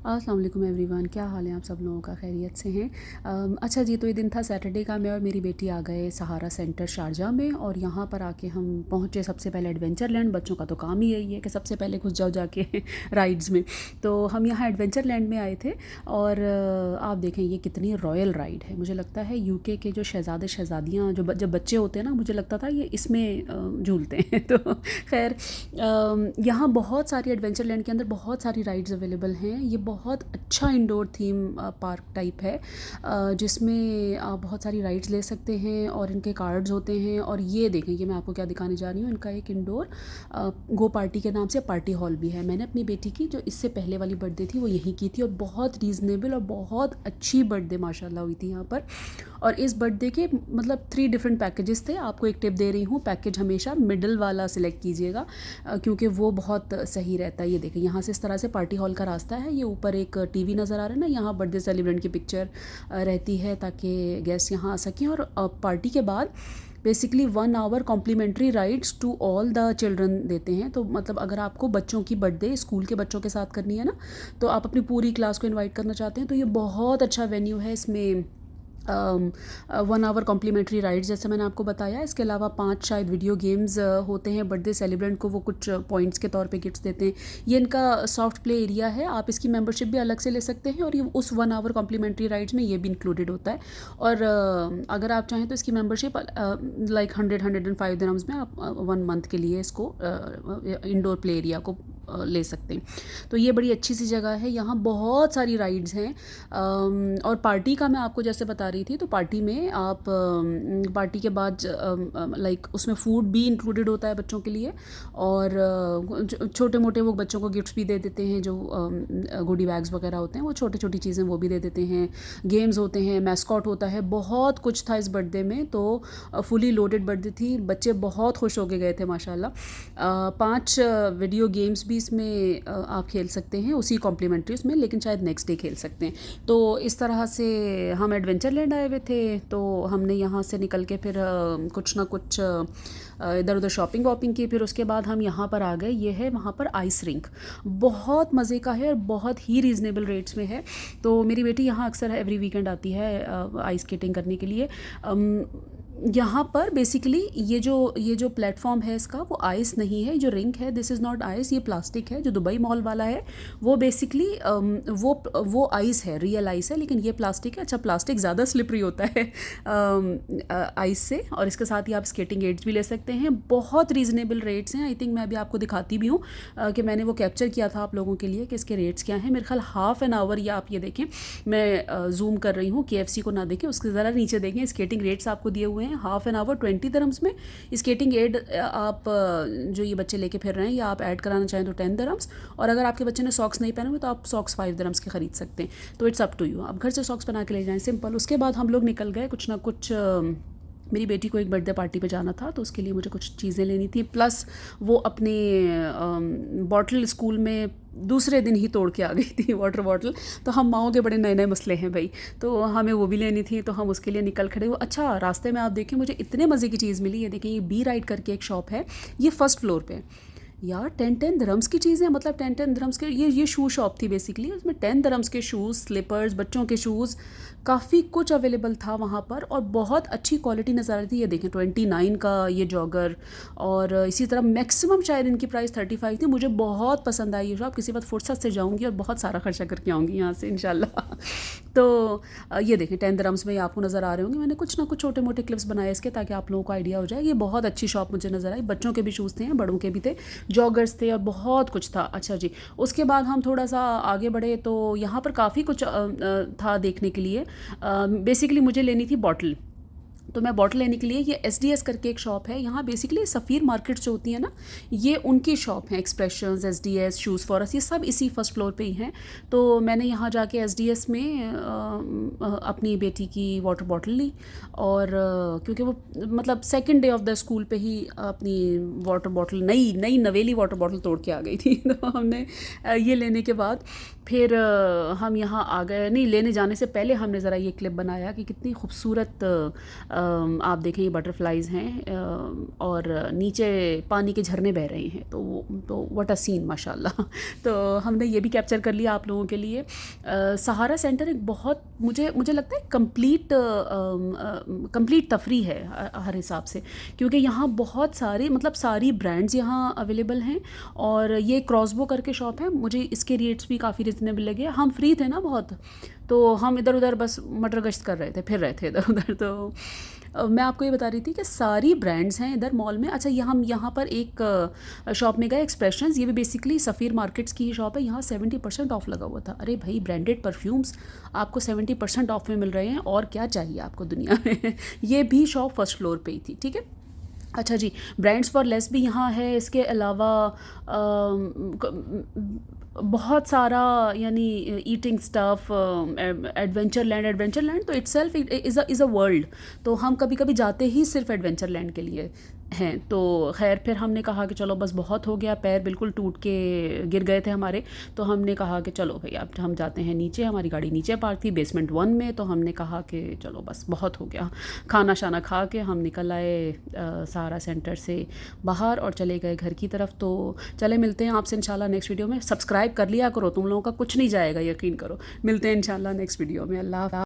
अस्सलाम वालेकुम एवरीवन, क्या हाल है आप सब लोगों का? खैरियत से हैं? अच्छा जी, तो ये दिन था सैटरडे का। मैं और मेरी बेटी आ गए सहारा सेंटर शारजाह में और यहाँ पर आके हम पहुँचे सबसे पहले एडवेंचर लैंड। बच्चों का तो काम ही यही है कि सबसे पहले घुस जाओ जाके राइड्स में। तो हम यहाँ एडवेंचर लैंड में आए थे और आप देखें ये कितनी रॉयल राइड है। मुझे लगता है यूके के जो शहज़ादे शहज़ादियाँ जब बच्चे होते हैं ना, मुझे लगता था ये इसमें झूलते हैं तो खैर यहाँ बहुत सारी एडवेंचर लैंड के अंदर बहुत सारी राइड्स अवेलेबल हैं। ये बहुत अच्छा इंडोर थीम पार्क टाइप है जिसमें आप बहुत सारी राइड्स ले सकते हैं और इनके कार्ड्स होते हैं। और ये देखें, ये मैं आपको क्या दिखाने जा रही हूँ, इनका एक इंडोर गो पार्टी के नाम से पार्टी हॉल भी है। मैंने अपनी बेटी की जो इससे पहले वाली बर्थडे थी वो यहीं की थी और बहुत रीज़नेबल और बहुत अच्छी बर्थडे माशाल्लाह हुई थी यहाँ पर। और इस बर्थडे के मतलब 3 डिफरेंट पैकेजेस थे। आपको एक टिप दे रही हूँ, पैकेज हमेशा मिडिल वाला सिलेक्ट कीजिएगा क्योंकि वो बहुत सही रहता है। ये देखें, यहाँ से इस तरह से पार्टी हॉल का रास्ता है। ये ऊपर एक टीवी नज़र आ रहा है ना, यहाँ बर्थडे सेलिब्रेंट की पिक्चर रहती है ताकि गेस्ट यहाँ आ सकें। और पार्टी के बाद basically 1 hour complimentary rides to all the children देते हैं। तो मतलब अगर आपको बच्चों की बर्थडे स्कूल के बच्चों के साथ करनी है ना, तो आप अपनी पूरी क्लास को इनवाइट करना चाहते हैं, तो ये बहुत अच्छा वेन्यू है। इसमें 1 आवर कॉम्प्लीमेंट्री राइड्स जैसे मैंने आपको बताया। इसके अलावा 5 शायद वीडियो गेम्स होते हैं। बर्थडे सेलिब्रेंट को वो कुछ पॉइंट्स के तौर पे गिफ्ट्स देते हैं। ये इनका सॉफ्ट प्ले एरिया है, आप इसकी मेंबरशिप भी अलग से ले सकते हैं और ये उस 1 आवर कॉम्प्लीमेंट्री राइड्स में ये भी इंक्लूडेड होता है। और अगर आप चाहें तो इसकी मेंबरशिप लाइक 105 दिरहम्स में आप 1 मंथ के लिए इसको इंडोर प्ले एरिया को ले सकते हैं। तो ये बड़ी अच्छी सी जगह है। यहाँ बहुत सारी राइड्स हैं। और पार्टी का मैं आपको जैसे बता रही थी, तो पार्टी में आप पार्टी के बाद लाइक उसमें फूड भी इंक्लूडेड होता है बच्चों के लिए। और छोटे मोटे वो बच्चों को गिफ्ट्स भी दे देते हैं, जो गुडी बैग्स वगैरह होते हैं, वो छोटी छोटी चीज़ें वो भी दे देते हैं। गेम्स होते हैं, मैस्कॉट होता है, बहुत कुछ था इस बर्थडे में। तो फुली लोडेड बर्थडे थी, बच्चे बहुत खुश होके गए थे माशाल्लाह। 5 वीडियो गेम्स भी इसमें आप खेल सकते हैं उसी कॉम्प्लीमेंट्री उसमें, लेकिन शायद नेक्स्ट डे खेल सकते हैं। तो इस तरह से हम एडवेंचर लैंड आए हुए थे। तो हमने यहाँ से निकल के फिर कुछ ना कुछ इधर उधर शॉपिंग वॉपिंग की। फिर उसके बाद हम यहाँ पर आ गए। ये है वहाँ पर आइस रिंक, बहुत मज़े का है और बहुत ही रीज़नेबल रेट्स में है। तो मेरी बेटी यहाँ अक्सर एवरी वीकेंड आती है आइस स्केटिंग करने के लिए। यहाँ पर बेसिकली ये जो प्लेटफॉर्म है इसका, वो आइस नहीं है। जो रिंग है दिस इज़ नॉट आइस, ये प्लास्टिक है। जो दुबई मॉल वाला है वो बेसिकली वो आइस है, रियल आइस है, लेकिन ये प्लास्टिक है। अच्छा, प्लास्टिक ज़्यादा स्लिपरी होता है आइस से। और इसके साथ ही आप स्केटिंग एड्स भी ले सकते हैं। बहुत रीज़नेबल रेट्स हैं। आई थिंक मैं अभी आपको दिखाती भी हूँ कि मैंने वो कैप्चर किया था आप लोगों के लिए कि इसके रेट्स क्या हैं। मेरे ख्याल हाफ़ एन आवर, या आप ये देखें, मैं जूम कर रही हूँ, KFC को ना देखें, उसके ज़रा नीचे देखें, स्केटिंग रेट्स आपको दिए हुए हैं। हाफ़ एन आवर 20 दिरहम्स में स्केटिंग एड आप जो ये बच्चे लेके फिर रहे हैं, या आप ऐड कराना चाहें तो 10 दिरहम्स। और अगर आपके बच्चे ने सॉक्स नहीं पहने हुए तो आप सॉक्स 5 दिरहम्स के ख़रीद सकते हैं। तो इट्स अप टू यू, आप घर से सॉक्स बना के ले जाएं, सिंपल। उसके बाद हम लोग निकल गए कुछ ना कुछ। मेरी बेटी को एक बर्थडे पार्टी पे जाना था, तो उसके लिए मुझे कुछ चीज़ें लेनी थी, प्लस वो अपने बॉटल स्कूल में दूसरे दिन ही तोड़ के आ गई थी, वाटर बॉटल। तो हम माओ के बड़े नए नए मसले हैं भाई, तो हमें वो भी लेनी थी, तो हम उसके लिए निकल खड़े हुए। अच्छा, रास्ते में आप देखें, मुझे इतने मज़े की चीज़ मिली। ये देखें, ये बी राइड करके एक शॉप है, ये फर्स्ट फ्लोर पे। यार 10 दिरहम्स की चीज़ें, मतलब 10 दिरहम्स के ये शू शॉप थी बेसिकली। उसमें 10 दिरहम्स के शूज़, स्लीपर्स, बच्चों के शूज़, काफ़ी कुछ अवेलेबल था वहाँ पर और बहुत अच्छी क्वालिटी नज़र आ रही थी। ये देखें 29 का ये जॉगर, और इसी तरह मैक्सिमम शायद इनकी प्राइस 35 थी। मुझे बहुत पसंद आई ये शॉप। किसी वक्त फुर्सत से जाऊँगी और बहुत सारा खर्चा करके आऊँगी यहाँ से इंशाल्लाह। तो ये देखें 10 दिरहम्स में ये आपको नज़र आ रहे होंगे। मैंने कुछ ना कुछ छोटे मोटे क्लिप्स बनाए इसके, ताकि आप लोगों को आइडिया हो जाए। ये बहुत अच्छी शॉप मुझे नज़र आई। बच्चों के भी शूज़ थे, बड़ों के भी थे, जॉगर्स थे और बहुत कुछ था। अच्छा जी, उसके बाद हम थोड़ा सा आगे बढ़े तो यहाँ पर काफ़ी कुछ था देखने के लिए। बेसिकली मुझे लेनी थी बॉटल, तो मैं बॉटल लेने के लिए, ये SDS करके एक शॉप है यहाँ। बेसिकली सफ़ीर मार्केट्स जो होती है ना, ये उनकी शॉप है। Expressions, SDS, shoes for us, ये सब इसी फर्स्ट फ्लोर पे ही हैं। तो मैंने यहाँ जाके SDS में अपनी बेटी की वाटर बॉटल ली। और क्योंकि वो मतलब second day of the school पे ही अपनी वाटर बॉटल, नई नवेली वाटर बॉटल तोड़ के आ गई थी। तो हमने ये लेने के बाद फिर हम यहाँ आ गए। नहीं, लेने जाने से पहले हमने ज़रा ये क्लिप बनाया कि कितनी खूबसूरत आप देखें ये बटरफ्लाइज हैं और नीचे पानी के झरने बह रहे हैं, तो व्हाट अ सीन माशाल्लाह। तो हमने ये भी कैप्चर कर लिया आप लोगों के लिए। सहारा सेंटर एक बहुत मुझे लगता है कंप्लीट तफरी है हर हिसाब से, क्योंकि यहाँ बहुत सारे मतलब सारी ब्रांड्स यहाँ अवेलेबल हैं। और ये क्रॉसबो करके शॉप है, मुझे इसके रेट्स भी काफ़ी रिजनेबल लगे। हम फ्री थे ना बहुत, तो हम इधर उधर बस मटर गश्त कर रहे थे, फिर रहे थे इधर उधर। तो मैं आपको ये बता रही थी कि सारी ब्रांड्स हैं इधर मॉल में। अच्छा, हम यहाँ पर एक शॉप में गए, एक्सप्रेशंस, ये भी बेसिकली सफ़ीर मार्केट्स की ही शॉप है। यहाँ 70% ऑफ लगा हुआ था। अरे भाई, ब्रांडेड परफ्यूम्स आपको 70% ऑफ में मिल रहे हैं, और क्या चाहिए आपको दुनिया में। ये भी शॉप फर्स्ट फ्लोर पे ही थी, ठीक है। अच्छा जी, ब्रांड्स फॉर लेस भी यहाँ है। इसके अलावा बहुत सारा यानी ईटिंग स्टफ़, एडवेंचर लैंड तो इट्सेल्फ इज़ अ वर्ल्ड। तो हम कभी कभी जाते ही सिर्फ एडवेंचर लैंड के लिए हैं। तो खैर फिर हमने कहा कि चलो बस बहुत हो गया, पैर बिल्कुल टूट के गिर गए थे हमारे। तो हमने कहा कि चलो भाई अब हम जाते हैं नीचे। हमारी गाड़ी नीचे पार्क थी बेसमेंट 1 में। तो हमने कहा कि चलो बस बहुत हो गया। खाना शाना खा के हम निकल आए सहारा सेंटर से बाहर और चले गए घर की तरफ। तो चले, मिलते हैं आपसे इंशाल्लाह नेक्स्ट वीडियो में। सब्सक्राइब कर लिया करो, तुम लोगों का कुछ नहीं जाएगा, यकीन करो। मिलते हैं इंशाल्लाह नेक्स्ट वीडियो में। अल्लाह हाफ़िज़।